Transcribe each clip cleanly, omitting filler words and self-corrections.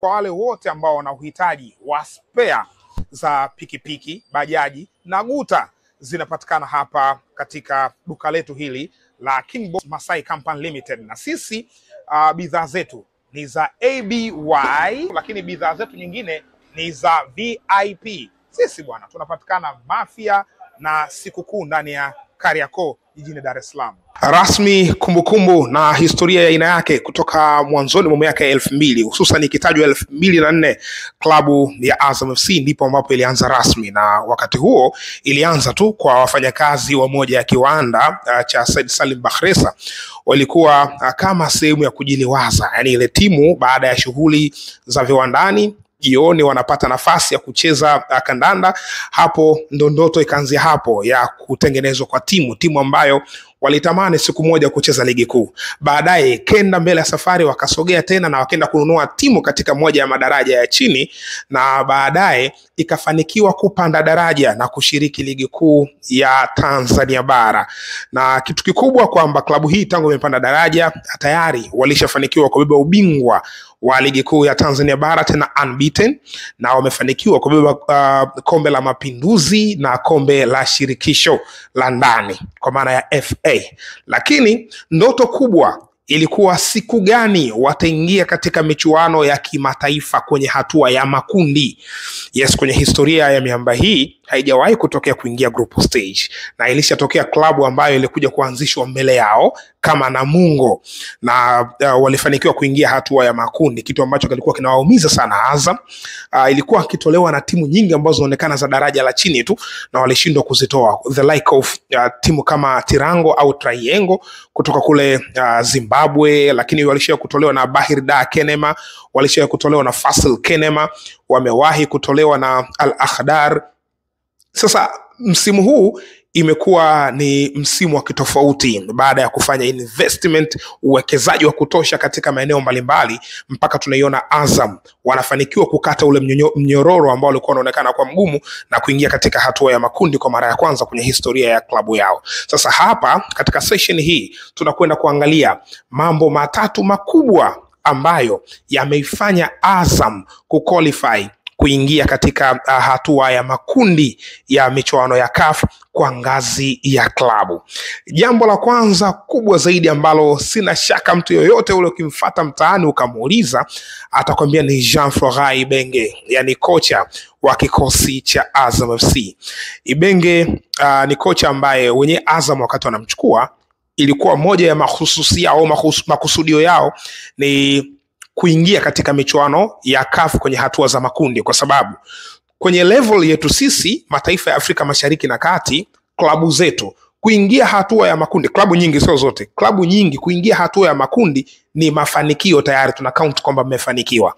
Kwa wale wote ambao wana uhitaji wa spare za pikipiki, bajaji na guta, zinapatikana hapa katika duka letu hili la Kingboss Masai Company Limited. Na sisi bidhaa zetu ni za ABY, lakini bidhaa zetu nyingine ni za VIP. Sisi bwana tunapatikana Mafia na Sikukuu ndani ya Kariakoo jijini Dar es Salaam. Rasmi kumbukumbu na historia ya aina yake kutoka mwanzoni mwa miaka ya 2000, hususan ikitajwa 2004 klabu ya Azam FC ndipo ambapo ilianza rasmi, na wakati huo ilianza tu kwa wafanyakazi wa moja ya kiwanda cha Said Salim Bakhresa. Walikuwa kama sehemu ya kujiliwaza, yani ile timu baada ya shughuli za viwandani jioni wanapata nafasi ya kucheza kandanda. Hapo ndo ndoto ikaanzia hapo ya kutengenezwa kwa timu ambayo walitamani siku moja kucheza ligi kuu. Baadaye kenda mbele ya safari wakasogea tena na wakaenda kununua timu katika moja ya madaraja ya chini, na baadaye ikafanikiwa kupanda daraja na kushiriki ligi kuu ya Tanzania bara. Na kitu kikubwa kwamba klabu hii tangu imepanda daraja tayari walishafanikiwa kubeba ubingwa wa ligi kuu ya Tanzania bara, tena unbeaten, na wamefanikiwa kubeba kombe la Mapinduzi na kombe la shirikisho la ndani kwa maana ya FA. Lakini ndoto kubwa ilikuwa siku gani wataingia katika michuano ya kimataifa kwenye hatua ya makundi. Yes, kwenye historia ya miamba hii haijawahi kutokea kuingia group stage, na ilishatokea klabu ambayo ilikuja kuanzishwa mbele yao kama Namungo, na walifanikiwa kuingia hatua ya makundi, kitu ambacho kilikuwa kinawaumiza sana Azam. Ilikuwa kitolewa na timu nyingi ambazo zinaonekana za daraja la chini tu, na walishindwa kuzitoa, the like of timu kama Tirango au Triangle kutoka kule Zimbabwe, lakini walishawahi kutolewa na Bahir Dar Kenema, walishawahi kutolewa na Fasil Kenema, wamewahi kutolewa na Al Akhdar. Sasa msimu huu imekuwa ni msimu wa kitofauti baada ya kufanya investment, uwekezaji wa kutosha katika maeneo mbalimbali, mpaka tunaiona Azam wanafanikiwa kukata ule mnyororo ambao ulikuwa unaonekana kwa mgumu na kuingia katika hatua ya makundi kwa mara ya kwanza kwenye historia ya klabu yao. Sasa hapa katika session hii tunakwenda kuangalia mambo matatu makubwa ambayo yameifanya Azam kuqualify kuingia katika hatua ya makundi ya michuano ya CAF kwa ngazi ya klabu. Jambo la kwanza kubwa zaidi ambalo sina shaka mtu yoyote ule ukimfuata mtaani ukamuuliza atakwambia ni Jean-Florent Ibenge, yani kocha wa kikosi cha Azam FC. Ibenge ni kocha ambaye wenye Azam wakati wanamchukua ilikuwa moja ya mahususia au makusudio yao ni kuingia katika michuano ya CAF kwenye hatua za makundi, kwa sababu kwenye level yetu sisi mataifa ya Afrika Mashariki na Kati, klabu zetu kuingia hatua ya makundi, klabu nyingi, sio zote, klabu nyingi kuingia hatua ya makundi ni mafanikio, tayari tuna count kwamba mmefanikiwa.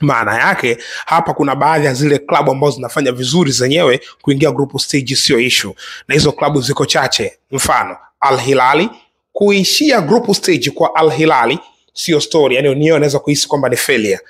Maana yake hapa kuna baadhi ya zile klabu ambazo zinafanya vizuri zenyewe kuingia group stage sio issue, na hizo klabu ziko chache. Mfano Al Hilali, kuishia group stage kwa Al Hilali sio story, yani niyo anaweza kuhisi kwamba ni failure.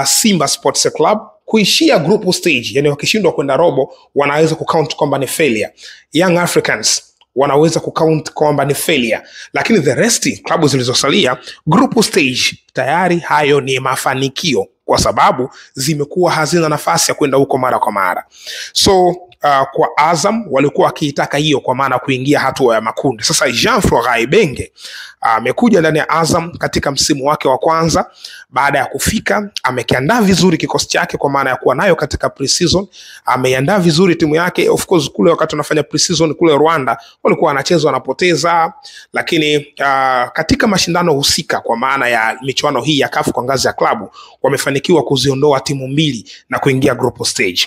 Simba Sports Club kuishia group stage, yani wakishindwa kwenda robo wanaweza kucount kwamba ni failure. Young Africans wanaweza kucount kwamba ni failure, lakini the rest klabu zilizosalia group stage tayari hayo ni mafanikio, kwa sababu zimekuwa hazina nafasi ya kwenda huko mara kwa mara. So kwa Azam walikuwa wakiitaka hiyo, kwa maana kuingia hatua ya makundi. Sasa Jean-Florent Ibenge amekuja ndani ya Azam katika msimu wake wa kwanza. Baada ya kufika amekiandaa vizuri kikosi chake, kwa maana ya kuwa nayo katika pre-season. Ameiandaa vizuri timu yake. Of course kule wakati tunafanya pre-season kule Rwanda walikuwa wanacheza wanapoteza, lakini katika mashindano husika kwa maana ya michuano hii ya CAF kwa ngazi ya klabu wamefanikiwa kuziondoa timu mbili na kuingia group stage.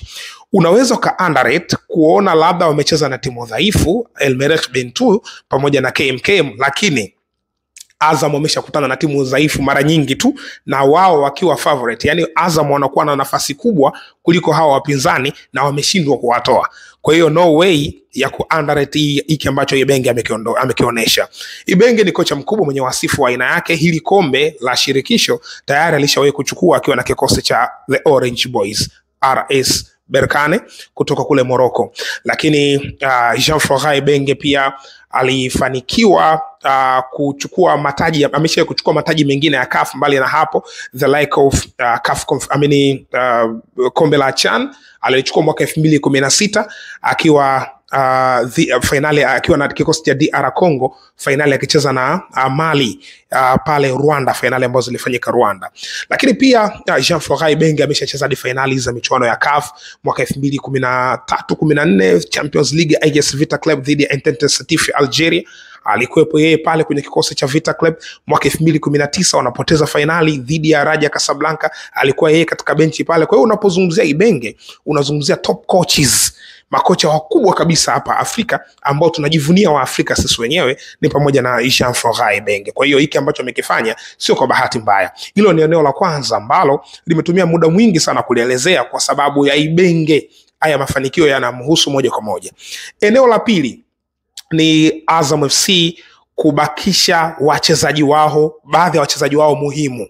Unaweza ka underrate kuona labda wamecheza na timu dhaifu El Merreikh Bentou pamoja na KMKM, lakini Azam wameshakutana na timu dhaifu mara nyingi tu na wao wakiwa favorite. Yani Azam wanakuwa na nafasi kubwa kuliko hawa wapinzani na wameshindwa kuwatoa. Kwa hiyo no way ya ku underrate hiki ambacho Ibenge amekionyesha. Ibenge ni kocha mkubwa mwenye wasifu wa aina yake. Hili kombe la shirikisho tayari alishawahi kuchukua akiwa na kikosi cha The Orange Boys, RS Berkane kutoka kule Morocco. Lakini Jean-Florai Ibenge pia alifanikiwa kuchukua mataji, amesha kuchukua mataji mengine ya CAF mbali na hapo, the like of CAF kombe la CHAN alichukua mwaka 2016 akiwa finali akiwa na kikosi cha DR Congo, finali akicheza na Mali pale Rwanda, finali ambazo zilifanyika Rwanda. Lakini pia Jean-Florai Ibenge ameshacheza hadi finali za michuano ya CAF mwaka 2013-14 Champions League AS Vita Club dhidi ya Entente Setif Algeria. Alikuwepo yeye pale kwenye kikosi cha Vita Club. Mwaka 2019 wanapoteza finali dhidi ya Raja Casablanca, alikuwa yeye katika benchi pale. Kwa hiyo unapozungumzia Ibenge unazungumzia top coaches, makocha wakubwa kabisa hapa Afrika ambao tunajivunia wa Afrika sisi wenyewe ni pamoja na Jean-Florai Ibenge. Kwa hiyo hiki ambacho amekifanya sio kwa bahati mbaya. Hilo ni eneo la kwanza ambalo limetumia muda mwingi sana kulielezea kwa sababu ya Ibenge. Haya mafanikio yanamhusu moja kwa moja. Eneo la pili ni Azam FC kubakisha wachezaji wao, baadhi ya wachezaji wao muhimu.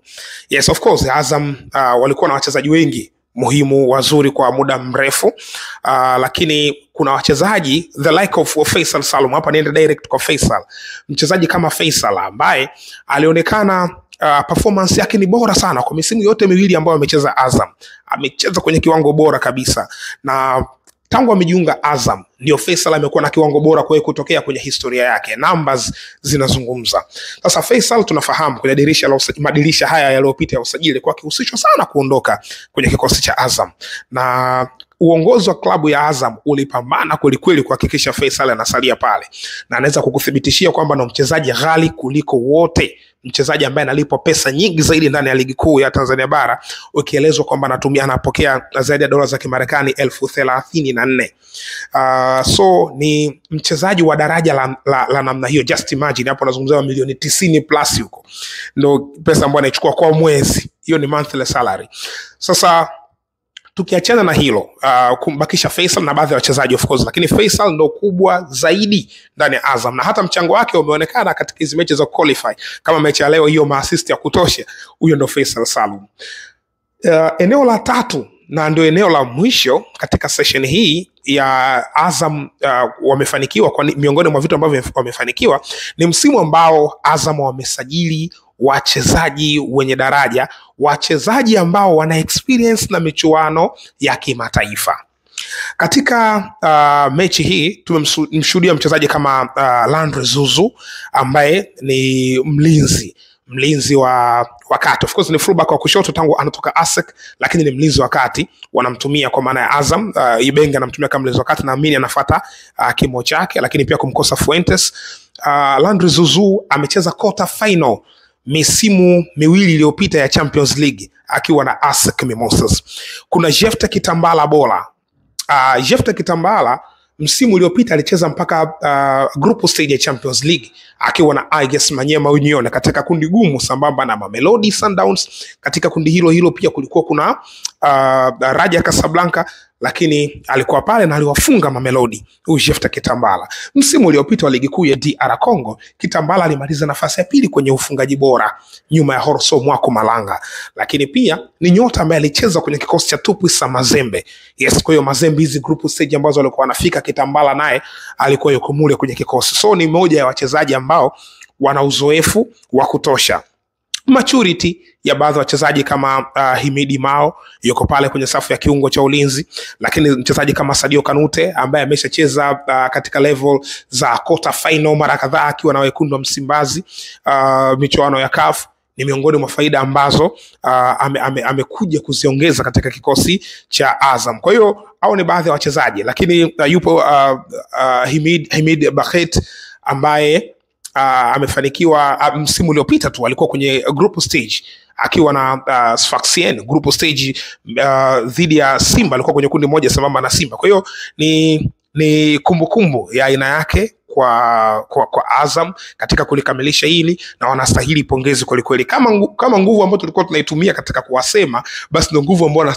Yes, of course, Azam walikuwa na wachezaji wengi muhimu wazuri kwa muda mrefu, lakini kuna wachezaji the like of Faisal Salum. Hapa niende direct kwa Faisal. Mchezaji kama Faisal ambaye alionekana performance yake ni bora sana kwa misimu yote miwili ambayo amecheza Azam. Amecheza kwenye kiwango bora kabisa, na tangu amejiunga Azam ndio Faisal amekuwa na kiwango bora kwa kutokea kwenye historia yake. Numbers zinazungumza. Sasa Faisal tunafahamu kwenye madirisha haya yaliyopita ya usajili kwa kihusishwa sana kuondoka kwenye kikosi cha Azam, na uongozi wa klabu ya Azam ulipambana kweli kuhakikisha Faisal anasalia pale, na anaweza kukuthibitishia kwamba na mchezaji ghali kuliko wote, mchezaji ambaye analipwa pesa nyingi zaidi ndani ya ligi kuu ya Tanzania bara, ukielezwa kwamba anapokea zaidi ya dola za Kimarekani 34,000. So ni mchezaji wa daraja la namna hiyo. Just imagine hapo nazungumzia milioni 90 plus huko. Ndio pesa ambayo anachukua kwa mwezi. Hiyo ni monthly salary. Sasa tukiachana na hilo, kumbakisha Faisal na baadhi ya wachezaji of course, lakini Faisal ndo kubwa zaidi ndani ya Azam, na hata mchango wake umeonekana katika hizo mechi za qualify, kama mechi ya leo hiyo, maassist ya kutosha. Huyo ndo Faisal Salum. Eneo la tatu na ndio eneo la mwisho katika session hii ya Azam, wamefanikiwa kwa miongoni mwa vitu ambavyo wamefanikiwa ni msimu ambao Azam wamesajili wachezaji wenye daraja, wachezaji ambao wana experience na michuano ya kimataifa. Katika mechi hii tumemshuhudia mchezaji kama Landry Zuzu ambaye ni mlinzi wa kati. Of course ni fullback wa kushoto tangu anatoka ASEC, lakini ni mlinzi wa kati wanamtumia kwa maana ya Azam. Ibenge anamtumia kama mlinzi wa kati, naamini anafuata kimo chake, lakini pia kumkosa Fuentes. Landry Zuzu amecheza quarter final misimu miwili iliyopita ya Champions League akiwa na ASEC Mimosas. Kuna Jefte Kitambala Bola. Jefte Kitambala msimu uliopita alicheza mpaka group stage ya Champions League akiwa na AS Maniema Union katika kundi gumu sambamba na Mamelodi Sundowns. Katika kundi hilo pia kulikuwa kuna Raja Casablanca, lakini alikuwa pale na aliwafunga Mamelodi Jefte Kitambala. Msimu uliopita wa ligi kuu ya DR Congo, Kitambala alimaliza nafasi ya pili kwenye ufungaji bora nyuma ya Horso Mwako Malanga, lakini pia ni nyota ambaye alicheza kwenye kikosi cha Tupuisa Mazembe. Yes, kwa hiyo Mazembe hizi group stage ambazo walikuwa wanafika, Kitambala naye alikuwa yuko mule kwenye kikosi. So ni mmoja ya wachezaji ambao wana uzoefu wa kutosha. Maturity ya baadhi ya wachezaji kama Himidi Mao yuko pale kwenye safu ya kiungo cha ulinzi, lakini mchezaji kama Sadio Kanute ambaye ameshacheza katika level za quarter final mara kadhaa akiwa na wekundu wa Msimbazi michuano ya CAF, ni miongoni mwa faida ambazo amekuja kuziongeza katika kikosi cha Azam. Kwa hiyo hao ni baadhi ya wachezaji, lakini yupo Hamid Bakhet ambaye amefanikiwa msimu uliopita tu alikuwa kwenye group stage akiwa na Sfaxien group stage dhidi ya Simba, alikuwa kwenye kundi moja sambamba na Simba. Kwa hiyo ni kumbukumbu ya aina yake kwa Azam katika kulikamilisha hili, na wanastahili pongezi kweli. Kama nguvu ambayo tulikuwa tunaitumia katika kuwasema, basi ndio nguvu ambayo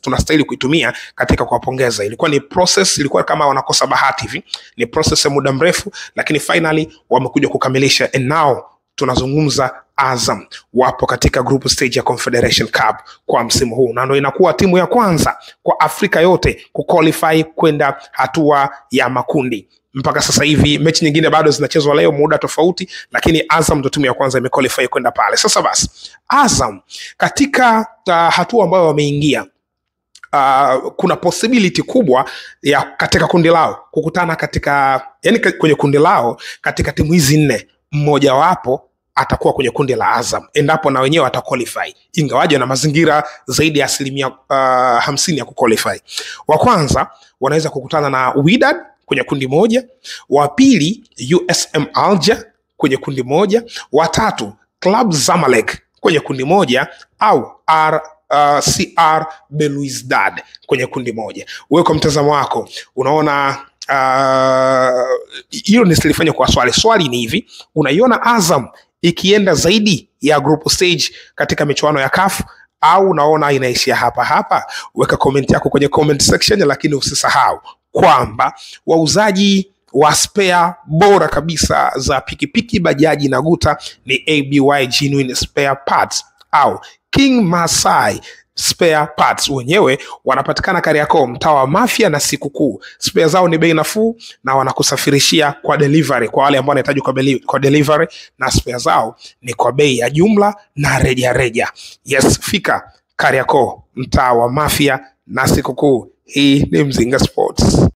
tunastahili kuitumia katika kuwapongeza. Ilikuwa ni process, ilikuwa kama wanakosa bahati hivi, ni process ya muda mrefu, lakini finally wamekuja kukamilisha, and now tunazungumza Azam wapo katika group stage ya Confederation Cup kwa msimu huu, na ndio inakuwa timu ya kwanza kwa Afrika yote kuqualify kwenda hatua ya makundi. Mpaka sasa hivi mechi nyingine bado zinachezwa leo muda tofauti, lakini Azam ndio timu ya kwanza imequalify kwenda pale. Sasa basi Azam katika hatua ambayo wameingia, kuna possibility kubwa ya katika kundi lao kukutana kwenye kundi lao katika timu hizi 4 mmoja wapo atakuwa kwenye kundi la Azam endapo na wenyewe wataqualify, ingawaje na mazingira zaidi ya 50% ya kuqualify. Wa kwanza wanaweza kukutana na Wydad kwenye kundi moja, wa pili USM Alger kwenye kundi moja, wa tatu Club Zamalek kwenye kundi moja, au CR Belouizdad kwenye kundi moja. Wewe kwa mtazamo wako unaona hilo nisilifanya kwa swali ni hivi, unaiona Azam ikienda zaidi ya group stage katika michuano ya CAF au unaona inaishia hapa? Weka comment yako kwenye comment section, lakini usisahau kwamba wauzaji wa spare bora kabisa za pikipiki, bajaji na guta ni ABY Genuine Spare Parts au King Masai Spare Parts. Wenyewe wanapatikana Kariakoo, mtaa wa Mafia na Sikukuu. Spare zao ni bei nafuu na wanakusafirishia kwa delivery kwa wale ambao wanahitaji kwa delivery, na spare zao ni kwa bei ya jumla na reja. Yes, fika Kariakoo, mtaa wa Mafia na Sikukuu. Hii ni Mzinga Sports.